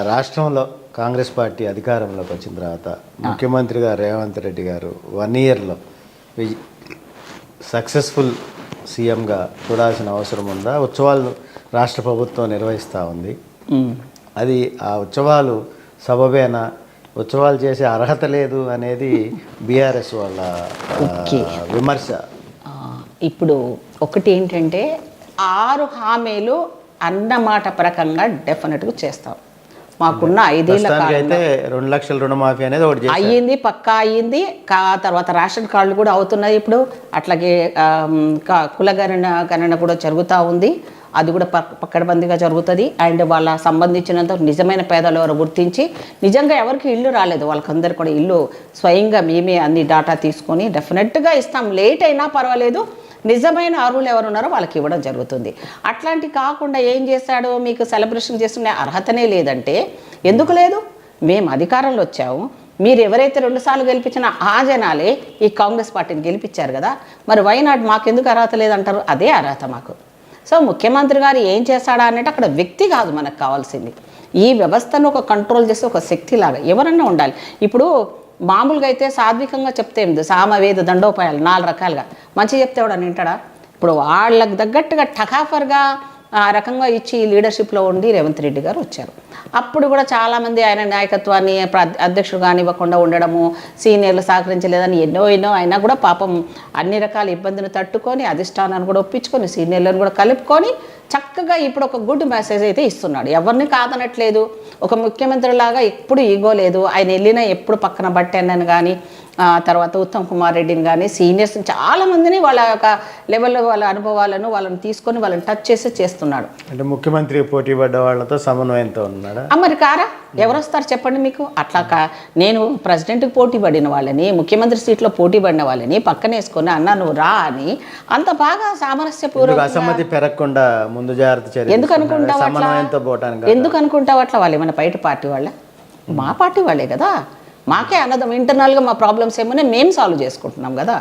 రాష్ట్రంలో కాంగ్రెస్ పార్టీ అధికారంలోకి వచ్చిన తర్వాత ముఖ్యమంత్రిగా రేవంత్ రెడ్డి గారు 1 ఇయర్లో సక్సెస్ఫుల్ సీఎంగా చూడాల్సిన అవసరం ఉందా? ఉత్సవాలు రాష్ట్ర ప్రభుత్వం నిర్వహిస్తూ ఉంది. అది ఆ ఉత్సవాలు సబబేనా? ఉత్సవాలు చేసే అర్హత లేదు అనేది బీఆర్ఎస్ వాళ్ళ విమర్శ. ఇప్పుడు ఒకటి ఏంటంటే 6 హామీలు అన్నమాట ప్రకంగా డెఫినెట్గా చేస్తాం. మాకున్న 5 ఏళ్ల అయితే 2 లక్షల రుణమాఫీ అనేది ఒకటి అయ్యింది, పక్కా అయ్యింది. తర్వాత రేషన్ కార్డులు కూడా అవుతున్నాయి ఇప్పుడు. అట్లాగే కులగణన కూడా జరుగుతూ ఉంది. అది కూడా పక్కడబందిగా జరుగుతుంది. అండ్ వాళ్ళ సంబంధించినంత నిజమైన పేదలు ఎవరు గుర్తించి నిజంగా ఎవరికి ఇల్లు రాలేదు వాళ్ళకందరూ కూడా ఇల్లు స్వయంగా మేమే అన్ని డాటా తీసుకొని డెఫినెట్గా ఇస్తాం. లేట్ అయినా పర్వాలేదు, నిజమైన అర్హులు ఎవరు ఉన్నారో వాళ్ళకి ఇవ్వడం జరుగుతుంది. అట్లాంటి కాకుండా ఏం చేశాడు, మీకు సెలబ్రేషన్ చేసుకునే అర్హతనే లేదంటే ఎందుకు లేదు? మేము అధికారంలో వచ్చాము, మీరు ఎవరైతే 2 సార్లు గెలిపించినా ఆ జనాలే ఈ కాంగ్రెస్ పార్టీని గెలిపించారు కదా, మరి వైనాడు మాకెందుకు అర్హత లేదంటారు? అదే అర్హత మాకు. సో ముఖ్యమంత్రి గారు ఏం చేస్తాడా అన్నట్టు అక్కడ వ్యక్తి కాదు మనకు కావాల్సింది. ఈ వ్యవస్థను ఒక కంట్రోల్ చేసే ఒక శక్తిలాగా ఎవరన్నా ఉండాలి. ఇప్పుడు మామూలుగా అయితే సాత్వికంగా చెప్తే సామవేద దండోపాయాలు 4 రకాలుగా మంచి చెప్తే వాడు వింటాడా? ఇప్పుడు వాళ్ళకు తగ్గట్టుగా టకాఫర్గా ఆ రకంగా ఇచ్చి లీడర్షిప్లో ఉండి రేవంత్ రెడ్డి గారు వచ్చారు. అప్పుడు కూడా చాలామంది ఆయన నాయకత్వాన్ని అధ్యక్షుడు కానివ్వకుండా ఉండడము, సీనియర్లు సహకరించలేదని ఎన్నో అయినా కూడా పాపం అన్ని రకాల ఇబ్బందులు తట్టుకొని అధిష్టానాన్ని కూడా ఒప్పించుకొని సీనియర్లను కూడా కలుపుకొని చక్కగా ఇప్పుడు ఒక గుడ్ మెసేజ్ అయితే ఇస్తున్నాడు. ఎవరిని కాదనట్లేదు. ఒక ముఖ్యమంత్రిలాగా ఎప్పుడు ఈగో లేదు. ఆయన వెళ్ళినా ఎప్పుడు పక్కన బట్టెన్నని కానీ తర్వాత ఉత్తమ్ కుమార్ రెడ్డిని కానీ సీనియర్స్ని చాలామందిని వాళ్ళ యొక్క లెవెల్లో వాళ్ళ అనుభవాలను వాళ్ళని తీసుకొని వాళ్ళని టచ్ చేసి చేస్తున్నాడు. అంటే ముఖ్యమంత్రి పోటీ పడ్డ వాళ్ళతో సమన్వయంతో ఉన్నాడా? మరి కారా? ఎవరు వస్తారు చెప్పండి మీకు? అట్లా నేను ప్రెసిడెంట్కి పోటీ పడిన వాళ్ళని, ముఖ్యమంత్రి సీట్లో పోటీ పడిన వాళ్ళని పక్కన వేసుకొని అన్నా నువ్వు రా అని అంత బాగా సామరస్యపూర్వకంగా అసమ్మతి పెరగకుండా ముందు జాగ్రత్త చర్య ఎందుకు అనుకుంటావు అట్లా? ఎందుకు అనుకుంటావు అట్లా? వాళ్ళు ఏమైనా బయట పార్టీ వాళ్ళ? మా పార్టీ వాళ్ళే కదా. మాకే అన్నదం ఇంటర్నల్గా మా ప్రాబ్లమ్స్ ఏమైనా మేము సాల్వ్ చేసుకుంటున్నాం కదా.